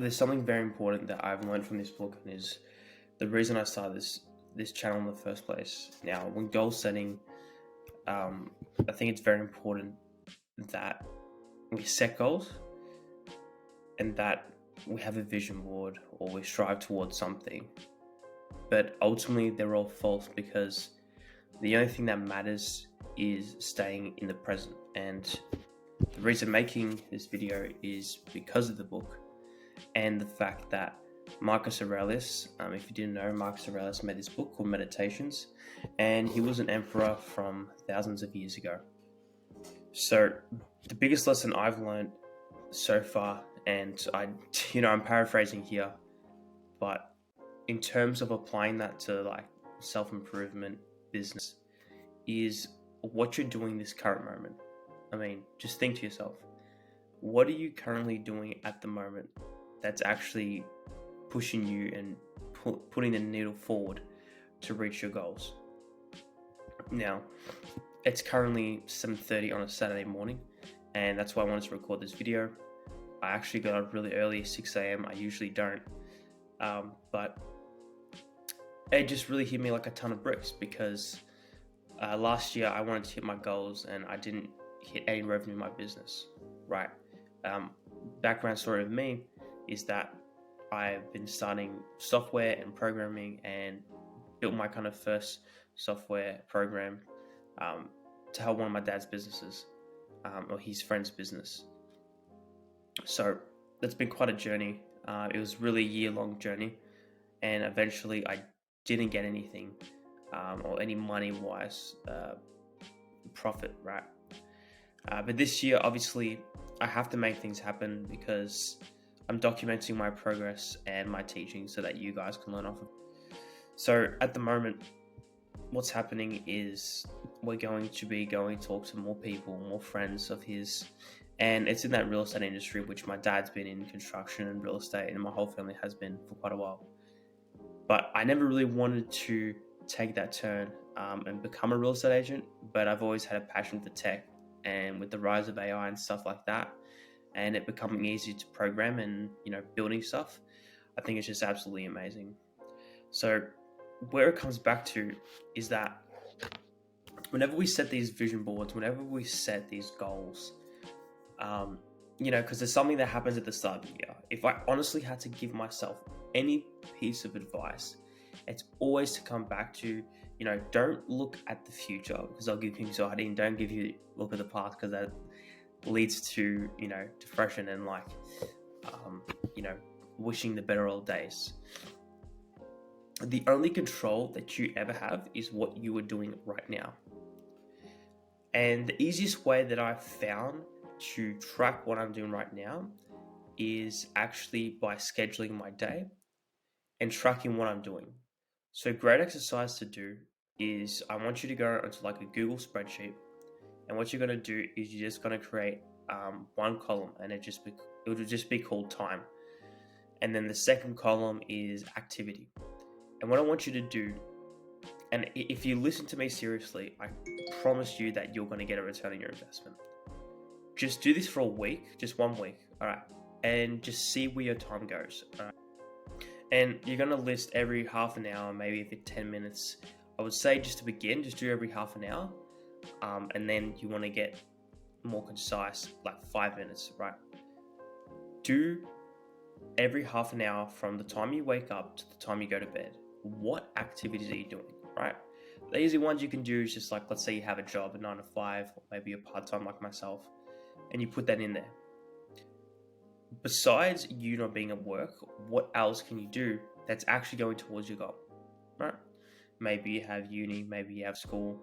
there's something very important that I've learned from this book, and is the reason I started this channel in the first place. Now, when goal setting, I think it's very important that we set goals and that we have a vision board or we strive towards something. But ultimately, they're all false, because the only thing that matters is staying in the present. And the reason making this video is because of the book and the fact that Marcus Aurelius, if you didn't know, Marcus Aurelius made this book called Meditations, and he was an emperor from thousands of years ago. So the biggest lesson I've learned so far, and I'm paraphrasing here, but in terms of applying that to like self-improvement, business, is what you're doing this current moment. I mean, just think to yourself, what are you currently doing at the moment that's actually pushing you and putting the needle forward to reach your goals? Now, it's currently 7:30 on a Saturday morning, and that's why I wanted to record this video. I actually got up really early, 6 a.m. I usually don't, but it just really hit me like a ton of bricks, because last year I wanted to hit my goals and I didn't hit any revenue in my business, right? Background story of me is that I've been studying software and programming and built my kind of first software program to help one of my dad's businesses, or his friend's business. So that's been quite a journey. It was really a year-long journey, and eventually I didn't get anything or any money-wise profit, right? But this year, obviously, I have to make things happen, because I'm documenting my progress and my teaching so that you guys can learn off of it. So at the moment, what's happening is we're going to talk to more people, more friends of his, and it's in that real estate industry, which my dad's been in construction and real estate, and my whole family has been for quite a while. But I never really wanted to take that turn and become a real estate agent, but I've always had a passion for tech, and with the rise of AI and stuff like that, and it becoming easier to program and building stuff, I think it's just absolutely amazing. So where it comes back to is that whenever we set these vision boards, whenever we set these goals, because there's something that happens at the start of the year. If I honestly had to give myself any piece of advice, it's always to come back to, don't look at the future, because I'll give you anxiety, and don't look at the past, because that leads to, depression and wishing the better old days. The only control that you ever have is what you are doing right now. And the easiest way that I've found to track what I'm doing right now is actually by scheduling my day and tracking what I'm doing. So a great exercise to do is, I want you to go onto like a Google Spreadsheet, and what you're going to do is you're just going to create one column, and it will just be called time, and then the second column is activity. And what I want you to do, and if you listen to me seriously, I promise you that you're going to get a return on your investment. Just do this for a week, just 1 week, all right? And just see where your time goes, all right? And you're going to list every half an hour, maybe every 10 minutes. I would say, just to begin, just do every half an hour. And then you want to get more concise, like 5 minutes, right? Do every half an hour from the time you wake up to the time you go to bed. What activities are you doing, right? The easy ones you can do is just like, let's say you have a job, a 9 to 5, or maybe a part-time like myself, and you put that in there. Besides you not being at work, what else can you do that's actually going towards your goal, right? Maybe you have uni, maybe you have school,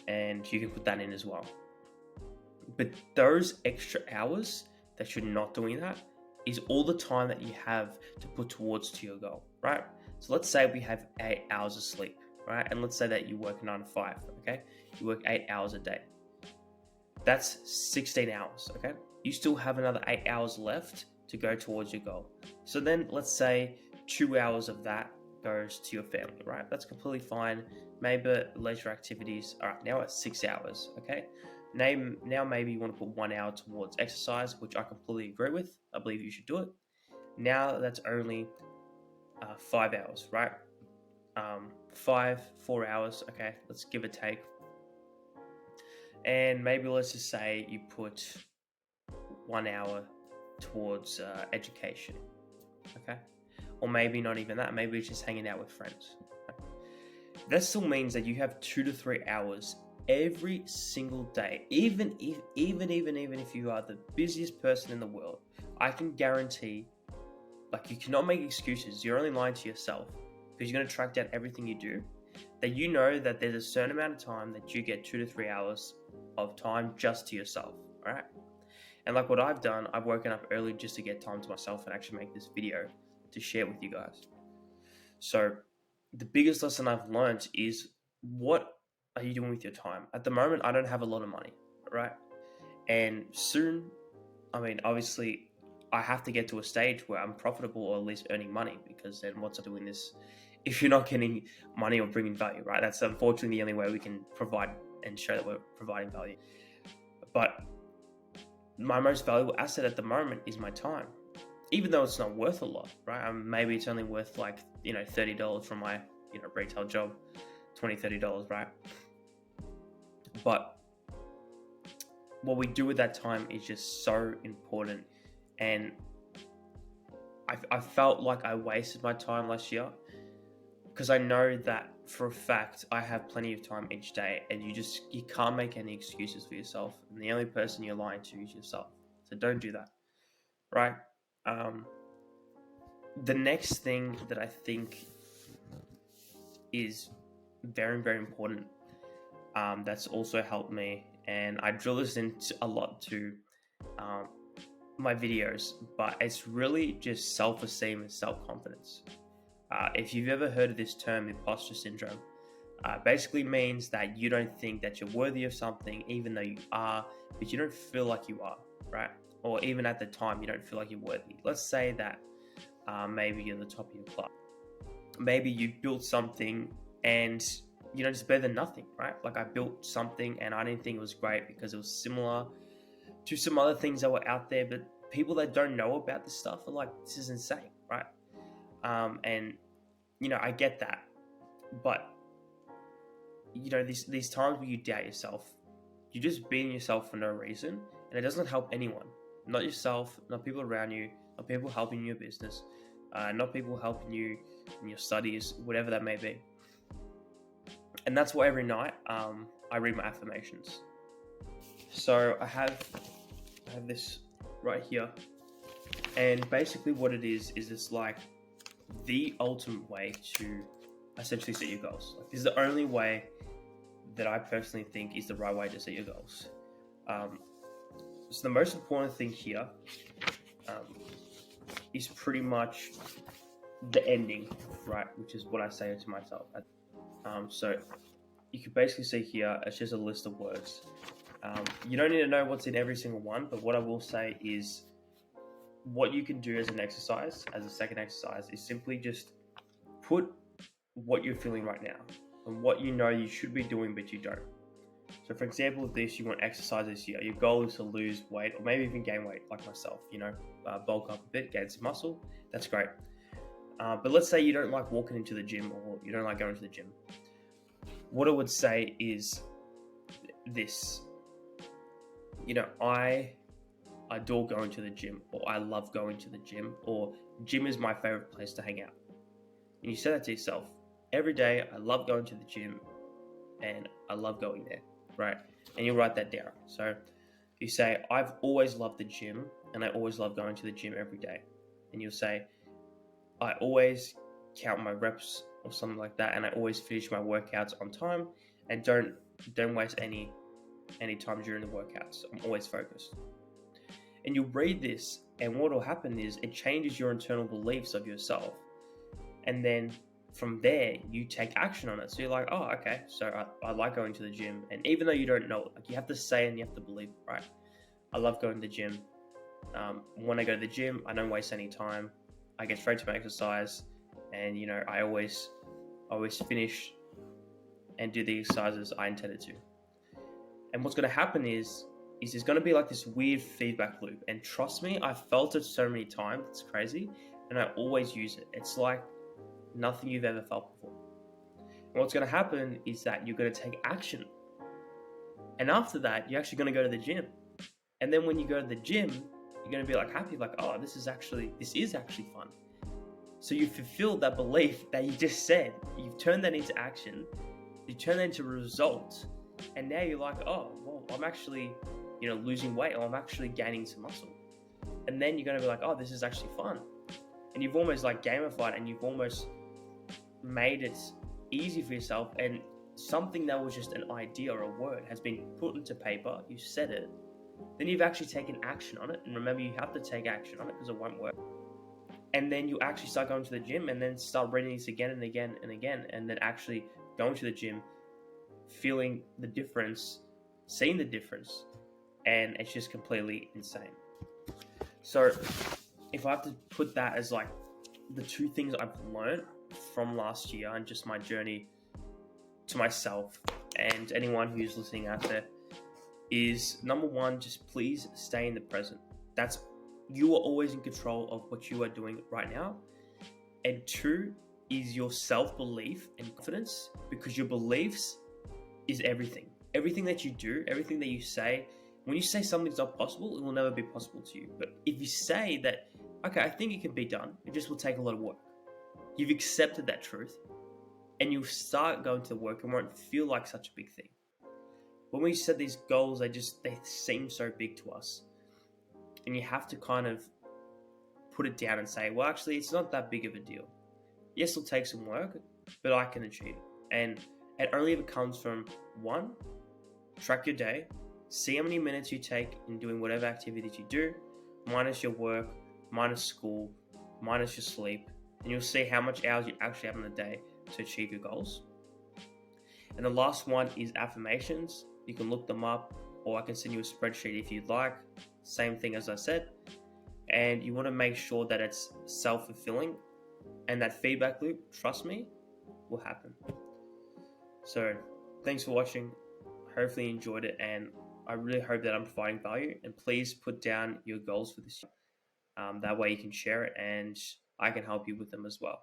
and you can put that in as well. But those extra hours that you're not doing that is all the time that you have to put towards to your goal, right? So let's say we have 8 hours of sleep, right? And let's say that you work 9 to 5, okay? You work 8 hours a day. That's 16 hours, okay? You still have another 8 hours left to go towards your goal. So then let's say 2 hours of that goes to your family, right? That's completely fine. Maybe leisure activities. All right, now it's 6 hours, okay? Now maybe you want to put 1 hour towards exercise, which I completely agree with. I believe you should do it. Now that's only 5 hours, right? 4 hours, okay, let's give or take. And maybe let's just say you put 1 hour towards education, okay? Or maybe not even that, maybe it's just hanging out with friends. That still means that you have 2 to 3 hours every single day. Even if you are the busiest person in the world, I can guarantee, like, you cannot make excuses. You're only lying to yourself because you're going to track down everything you do. That you know that there's a certain amount of time that you get 2 to 3 hours of time just to yourself, all right? And like what I've done, I've woken up early just to get time to myself and actually make this video to share with you guys. So the biggest lesson I've learned is, what are you doing with your time? At the moment, I don't have a lot of money, right? And soon, I mean, obviously, I have to get to a stage where I'm profitable or at least earning money, because then what's doing this if you're not getting money or bringing value, right? That's unfortunately the only way we can provide and show that we're providing value. But my most valuable asset at the moment is my time, even though it's not worth a lot, right? Maybe it's only worth like, $30 from my, retail job, $20-$30, right? But what we do with that time is just so important. And I felt like I wasted my time last year, because I know that for a fact I have plenty of time each day, and you can't make any excuses for yourself, and the only person you're lying to is yourself. So don't do that, right? The next thing that I think is very, very important, that's also helped me, and I drill this into a lot to my videos, but it's really just self-esteem and self-confidence. If you've ever heard of this term, imposter syndrome, basically means that you don't think that you're worthy of something, even though you are, but you don't feel like you are, right? Or even at the time, you don't feel like you're worthy. Let's say that maybe you're the top of your class. Maybe you built something and it's better than nothing, right? Like, I built something and I didn't think it was great because it was similar to some other things that were out there, but people that don't know about this stuff are like, this is insane, right? And I get that, but these times where you doubt yourself, you're just beating yourself for no reason, and it doesn't help anyone. Not yourself, not people around you, not people helping you in your business, not people helping you in your studies, whatever that may be. And that's why every night I read my affirmations. So I have this right here, and basically what it is it's like the ultimate way to essentially set your goals. Like, this is the only way that I personally think is the right way to set your goals. So the most important thing here is pretty much the ending, right? Which is what I say to myself. So you can basically see here, it's just a list of words. You don't need to know what's in every single one, but what I will say is, what you can do as an exercise, as a second exercise, is simply just put what you're feeling right now and what you should be doing but you don't. So for example, if you want to exercise this year, your goal is to lose weight or maybe even gain weight, like myself, bulk up a bit, gain some muscle, that's great. But let's say you don't like walking into the gym, or you don't like going to the gym. What I would say is this: I adore going to the gym, or I love going to the gym, or gym is my favorite place to hang out. And you say that to yourself every day. I love going to the gym and I love going there, right? And you write that down. So you say, I've always loved the gym and I always love going to the gym every day. And you'll say, I always count my reps or something like that, and I always finish my workouts on time and don't waste any time during the workouts. I'm always focused. And you'll read this, and what will happen is it changes your internal beliefs of yourself. And then from there, you take action on it. So you're like, oh, okay, so I like going to the gym. And even though you don't know, like, you have to say and you have to believe, right? I love going to the gym. When I go to the gym, I don't waste any time. I get straight to my exercise, and I always finish and do the exercises I intended to. And what's going to happen is is there's going to be like this weird feedback loop. And trust me, I've felt it so many times. It's crazy. And I always use it. It's like nothing you've ever felt before. And what's going to happen is that you're going to take action. And after that, you're actually going to go to the gym. And then when you go to the gym, you're going to be like happy, like, oh, this is actually fun. So you fulfilled that belief that you just said. You've turned that into action. You turn that into results. And now you're like, oh, well, I'm actually, losing weight, or I'm actually gaining some muscle. And then you're going to be like, oh, this is actually fun. And you've almost like gamified, and you've almost made it easy for yourself. And something that was just an idea or a word has been put into paper. You said it. Then you've actually taken action on it. And remember, you have to take action on it because it won't work. And then you actually start going to the gym, and then start reading this again and again and again. And then actually going to the gym, feeling the difference, seeing the difference. And it's just completely insane. So if I have to put that as like the two things I've learned from last year and just my journey to myself and anyone who's listening out there, is number one, just please stay in the present. You are always in control of what you are doing right now. And two is your self-belief and confidence, because your beliefs is everything. Everything that you do, everything that you say. When you say something's not possible, it will never be possible to you. But if you say that, okay, I think it can be done, it just will take a lot of work. You've accepted that truth, and you'll start going to work and won't feel like such a big thing. When we set these goals, they seem so big to us. And you have to kind of put it down and say, well, actually, it's not that big of a deal. Yes, it'll take some work, but I can achieve it. And it only ever comes from one, track your day, see how many minutes you take in doing whatever activities you do, minus your work, minus school, minus your sleep, and you'll see how much hours you actually have in the day to achieve your goals. And the last one is affirmations. You can look them up, or I can send you a spreadsheet if you'd like. Same thing as I said. And you want to make sure that it's self-fulfilling, and that feedback loop, trust me, will happen. So thanks for watching. Hopefully you enjoyed it, and I really hope that I'm providing value. And please put down your goals for this year. That way you can share it, and I can help you with them as well.